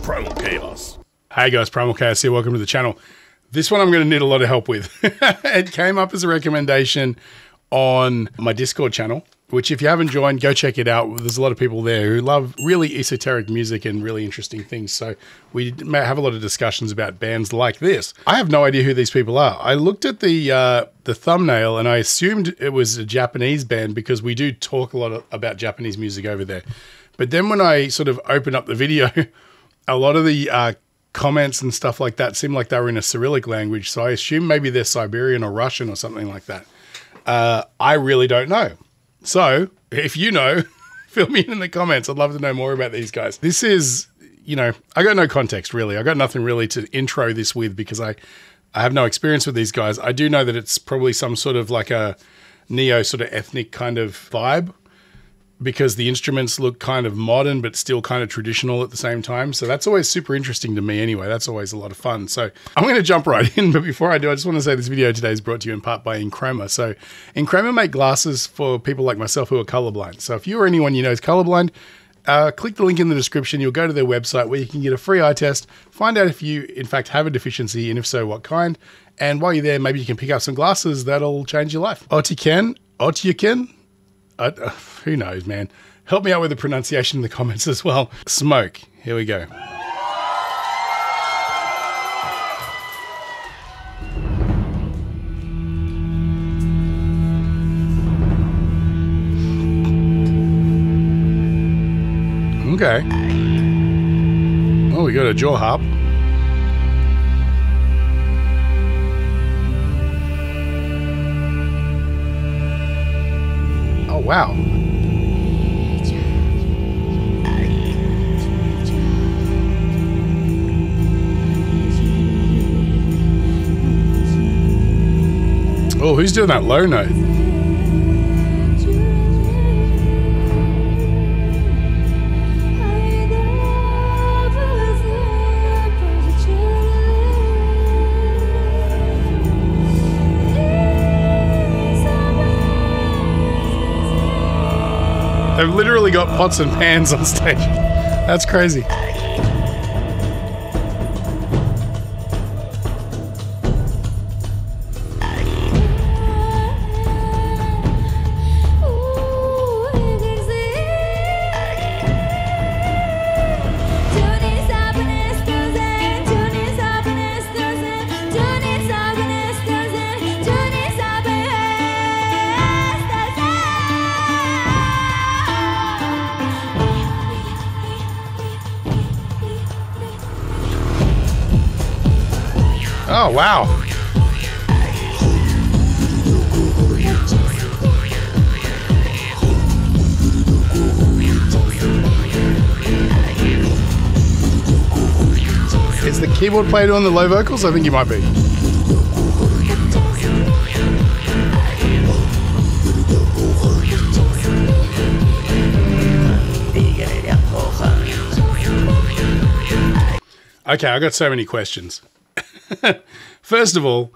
Primal Chaos. Hey guys, Primal Chaos here. Welcome to the channel. This one I'm going to need a lot of help with. It came up as a recommendation on my Discord channel, which if you haven't joined, go check it out. There's a lot of people there who love really esoteric music and really interesting things. So we may have a lot of discussions about bands like this. I have no idea who these people are. I looked at the thumbnail and I assumed it was a Japanese band because we do talk a lot about Japanese music over there. But then when I sort of opened up the video, a lot of the comments and stuff like that seemed like they were in a Cyrillic language. So I assume maybe they're Siberian or Russian or something like that. I really don't know. So if you know, fill me in the comments. I'd love to know more about these guys. This is, you know, I got no context really. I got nothing really to intro this with because I have no experience with these guys. I do know that it's probably some sort of like a neo sort of ethnic kind of vibe because the instruments look kind of modern, but still kind of traditional at the same time. So that's always super interesting to me anyway. That's always a lot of fun. So I'm going to jump right in. But before I do, I just want to say this video today is brought to you in part by Enchroma. So Enchroma make glasses for people like myself who are colorblind. So if you or anyone you know is colorblind, click the link in the description. You'll go to their website where you can get a free eye test, find out if you in fact have a deficiency and if so, what kind. And while you're there, maybe you can pick up some glasses that'll change your life. Otyken? Who knows, man? Help me out with the pronunciation in the comments as well. Smoke. Here we go. Okay. Oh, we got a jaw harp. Oh, wow. Oh, who's doing that low note? They've literally got pots and pans on stage. That's crazy. Oh, wow. Is the keyboard player doing the low vocals? I think he might be. Okay, I got so many questions. First of all,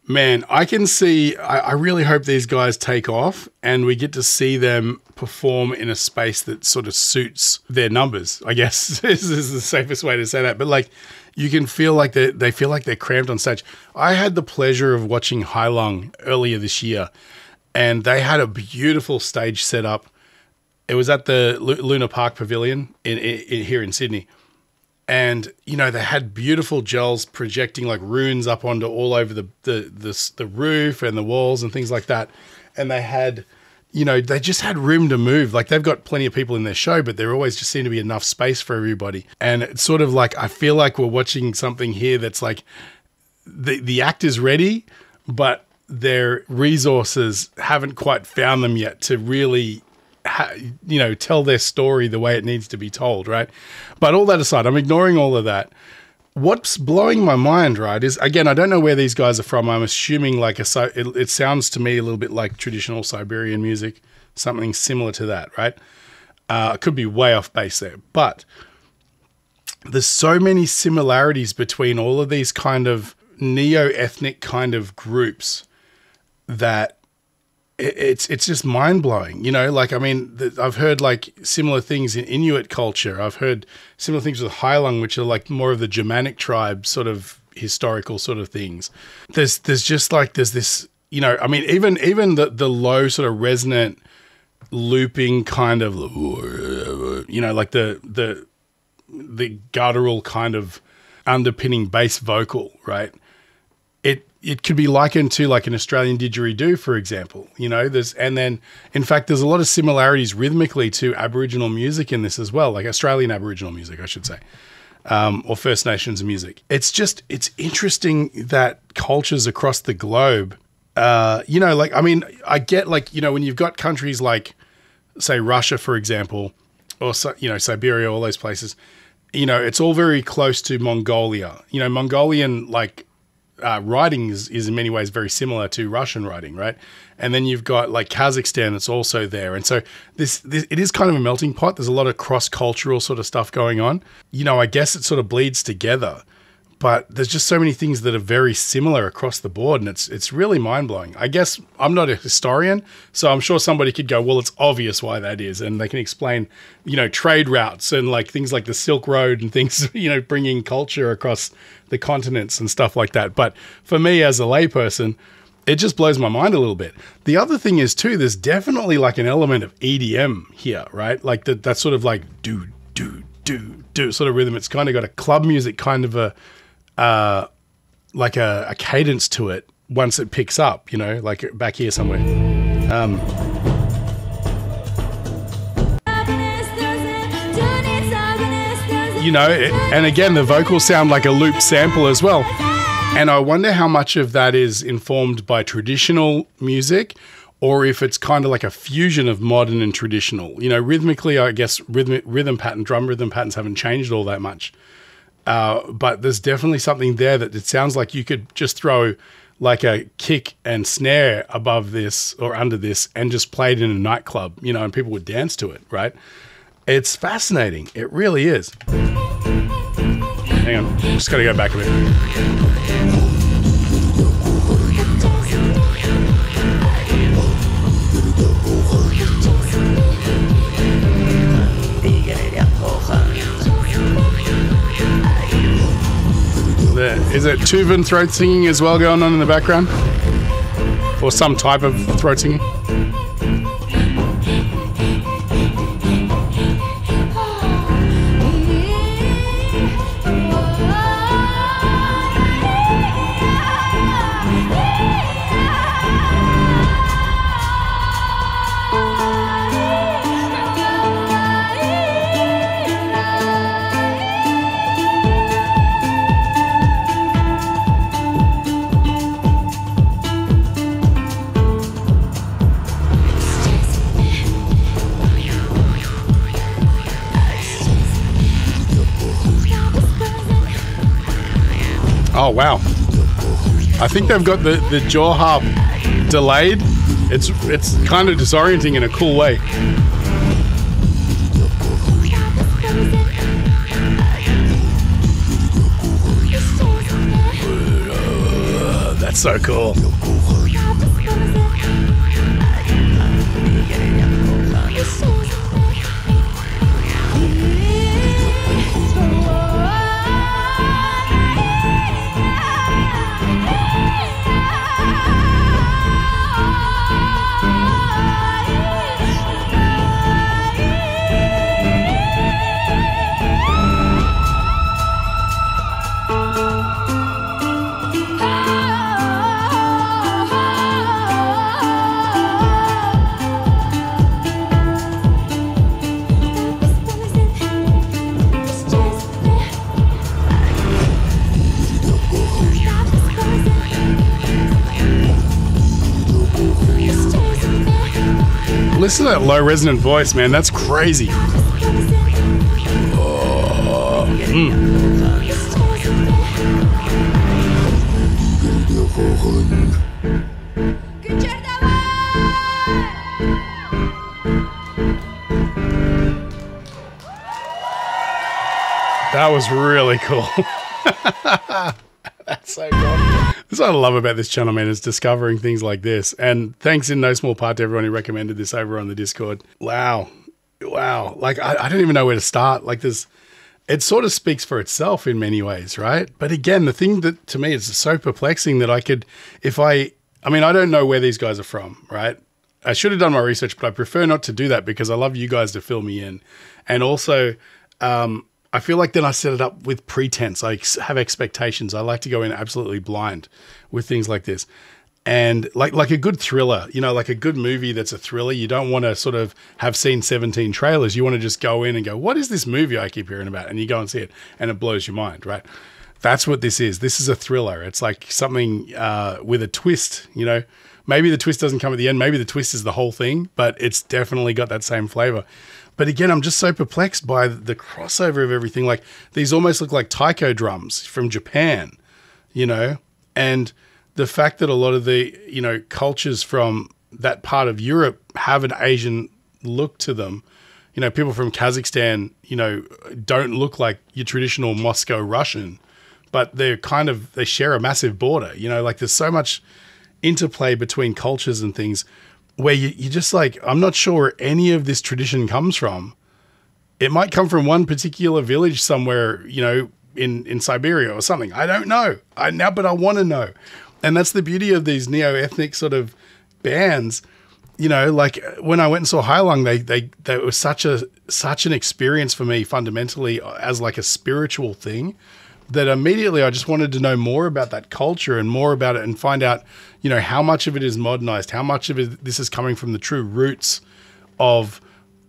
man, I can see, I really hope these guys take off and we get to see them perform in a space that sort of suits their numbers, I guess. This is the safest way to say that. But like, you can feel like they feel like they're cramped on stage. I had the pleasure of watching Hailung earlier this year and they had a beautiful stage set up. It was at the Luna Park Pavilion here in Sydney. And, you know, they had beautiful gels projecting like runes up onto all over the roof and the walls and things like that. And they had, you know, they just had room to move. Like they've got plenty of people in their show, but there always just seemed to be enough space for everybody. And it's sort of like, I feel like we're watching something here that's like the act is ready, but their resources haven't quite found them yet to really you know, tell their story the way it needs to be told, right? But all that aside, I'm ignoring all of that. What's blowing my mind, right, is, again, I don't know where these guys are from. I'm assuming like it sounds to me a little bit like traditional Siberian music, something similar to that, right? I could be way off base there, but there's so many similarities between all of these kind of neo-ethnic kind of groups that it's just mind blowing, you know. Like, I mean, I've heard like similar things in Inuit culture. I've heard similar things with Hailung, which are like more of the Germanic tribe sort of historical sort of things. There's just like there's this, you know. I mean, even the low sort of resonant looping kind of, you know, like the guttural kind of underpinning bass vocal, right? It could be likened to like an Australian didgeridoo, for example, you know, and then in fact, there's a lot of similarities rhythmically to Aboriginal music in this as well, like Australian Aboriginal music, I should say, or First Nations music. It's interesting that cultures across the globe, you know, like, I mean, I get like, you know, when you've got countries like, say, Russia, for example, or, you know, Siberia, all those places, you know, it's all very close to Mongolia. You know, Mongolian, like, writing is in many ways very similar to Russian writing, right? And then you've got like Kazakhstan that's also there. And so this it is kind of a melting pot. There's a lot of cross-cultural sort of stuff going on. You know, I guess it sort of bleeds together, but there's just so many things that are very similar across the board, and it's really mind-blowing. I guess I'm not a historian, so I'm sure somebody could go, well, it's obvious why that is, and they can explain, you know, trade routes and like things like the Silk Road and things, you know, bringing culture across the continents and stuff like that. But for me as a layperson, it just blows my mind a little bit. The other thing is too, there's definitely like an element of EDM here, right? Like that sort of like do sort of rhythm. It's kind of got a club music kind of a like a cadence to it once it picks up, you know, like back here somewhere. You know, and again, the vocals sound like a loop sample as well. And I wonder how much of that is informed by traditional music, or if it's kind of like a fusion of modern and traditional. You know, rhythmically, I guess drum rhythm patterns haven't changed all that much. But there's definitely something there that it sounds like you could just throw like a kick and snare above this or under this and just play it in a nightclub, you know, and people would dance to it, right? It's fascinating. It really is. Hang on, just gotta go back a bit. Is it Tuvan throat singing as well going on in the background? Or some type of throat singing? Oh wow! I think they've got the jaw harp delayed. It's kind of disorienting in a cool way. That's so cool. Listen to that low resonant voice, man. That's crazy. Oh, That was really cool. That's so cool. That's what I love about this channel, man, is discovering things like this. And thanks in no small part to everyone who recommended this over on the Discord. Wow. Wow. Like, I don't even know where to start. Like, it sort of speaks for itself in many ways, right? But again, the thing that to me is so perplexing that I could, I mean, I don't know where these guys are from, right? I should have done my research, but I prefer not to do that because I love you guys to fill me in. And also, I feel like then I set it up with pretense. I have expectations. I like to go in absolutely blind with things like this. And like a good thriller, you know, like a good movie that's a thriller, you don't want to sort of have seen 17 trailers. You want to just go in and go, what is this movie I keep hearing about? And you go and see it and it blows your mind, right? That's what this is. This is a thriller. It's like something with a twist, you know. Maybe the twist doesn't come at the end. Maybe the twist is the whole thing, but it's definitely got that same flavor. But again, I'm just so perplexed by the crossover of everything. Like, these almost look like taiko drums from Japan, you know, and the fact that a lot of the, you know, cultures from that part of Europe have an Asian look to them. You know, people from Kazakhstan, you know, don't look like your traditional Moscow Russian, but they share a massive border, you know, like there's so much interplay between cultures and things where you just like, I'm not sure where any of this tradition comes from. It might come from one particular village somewhere, you know, in Siberia or something. I don't know. But I want to know. And that's the beauty of these neo-ethnic sort of bands. You know, like when I went and saw Heilung, they was such an experience for me fundamentally as like a spiritual thing, that immediately I just wanted to know more about that culture and more about it and find out, you know, how much of it is modernized, how much of it this is coming from the true roots of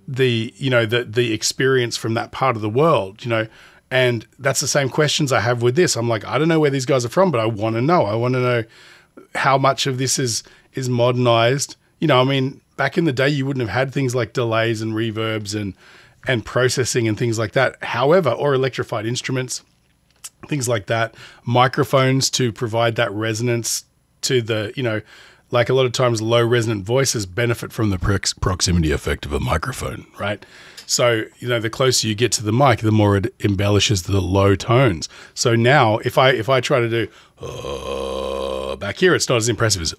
the, you know, the experience from that part of the world, you know. And that's the same questions I have with this. I'm like, I don't know where these guys are from, but I want to know. I want to know how much of this is modernized. You know, I mean, back in the day, you wouldn't have had things like delays and reverbs and processing and things like that. However, or electrified instruments, things like that, microphones to provide that resonance to the, you know, like a lot of times low resonant voices benefit from the proximity effect of a microphone, right? So, you know, the closer you get to the mic, the more it embellishes the low tones. So now if I try to do back here, it's not as impressive as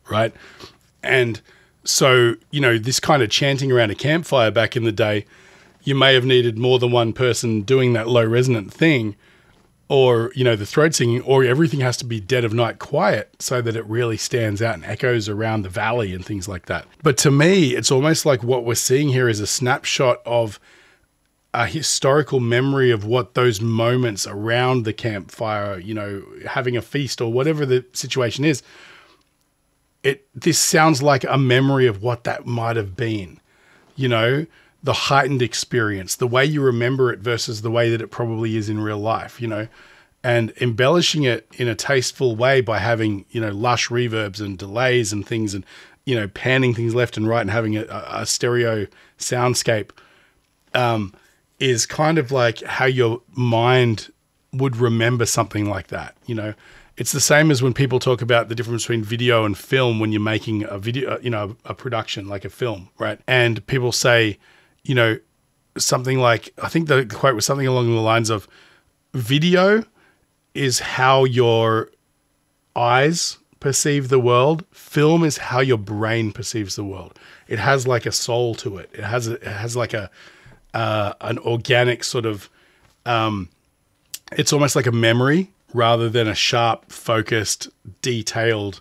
right? And so, you know, this kind of chanting around a campfire back in the day, you may have needed more than one person doing that low resonant thing, or, you know, the throat singing, or everything has to be dead of night quiet so that it really stands out and echoes around the valley and things like that. But to me, it's almost like what we're seeing here is a snapshot of a historical memory of what those moments around the campfire, you know, having a feast or whatever the situation is. This sounds like a memory of what that might have been, you know, the heightened experience, the way you remember it versus the way that it probably is in real life, you know, and embellishing it in a tasteful way by having, you know, lush reverbs and delays and things and, you know, panning things left and right and having a stereo soundscape is kind of like how your mind would remember something like that, you know. It's the same as when people talk about the difference between video and film when you're making a video, you know, a production like a film, right? And people say, you know, something like, I think the quote was something along the lines of, video is how your eyes perceive the world. Film is how your brain perceives the world. It has like a soul to it. It has like an organic sort of, it's almost like a memory rather than a sharp, focused, detailed,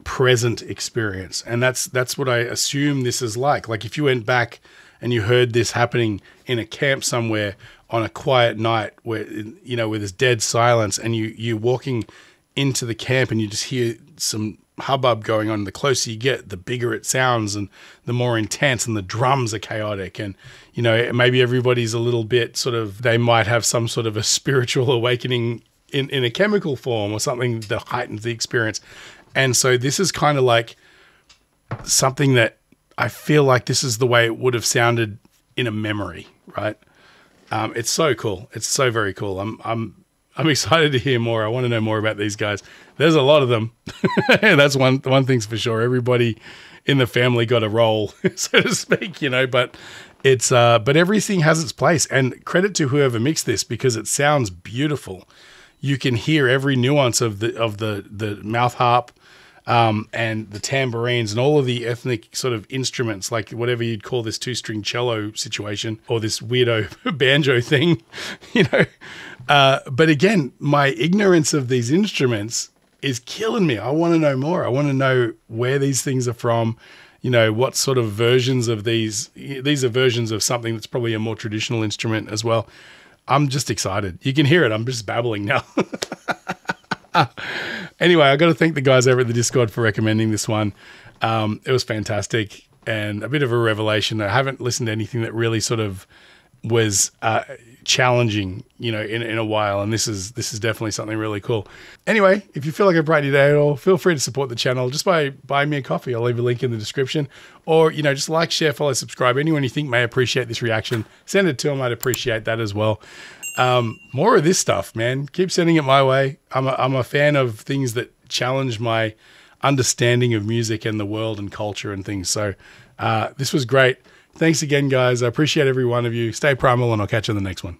present experience. And that's what I assume this is like. Like if you went back and you heard this happening in a camp somewhere on a quiet night where, you know, where there's dead silence, and you're walking into the camp and you just hear some hubbub going on, the closer you get, the bigger it sounds and the more intense, and the drums are chaotic, and, you know, maybe everybody's a little bit sort of, they might have some sort of a spiritual awakening in a chemical form or something that heightens the experience. And so this is kind of like something that I feel like this is the way it would have sounded in a memory, right? It's so cool. It's so very cool. I'm excited to hear more. I want to know more about these guys. There's a lot of them. That's one thing's for sure. Everybody in the family got a role, so to speak, you know, but it's, but everything has its place, and credit to whoever mixed this because it sounds beautiful. you can hear every nuance of the mouth harp, and the tambourines and all of the ethnic sort of instruments, like whatever you'd call this 2-string cello situation or this weirdo banjo thing, you know. But again, my ignorance of these instruments is killing me. I want to know more. I want to know where these things are from, you know, what sort of versions of these are versions of something that's probably a more traditional instrument as well. I'm just excited. You can hear it. I'm just babbling now. Anyway, I got to thank the guys over at the Discord for recommending this one. It was fantastic and a bit of a revelation. I haven't listened to anything that really sort of was challenging, you know, in a while, and this is definitely something really cool. Anyway, if you feel like I brightened your day at all, feel free to support the channel just by buying me a coffee. I'll leave a link in the description, or, you know, just like, share, follow, subscribe. Anyone you think may appreciate this reaction, send it to them. I'd appreciate that as well. More of this stuff, man. Keep sending it my way. I'm a fan of things that challenge my understanding of music and the world and culture and things. So this was great. Thanks again, guys. I appreciate every one of you. Stay primal, and I'll catch you in the next one.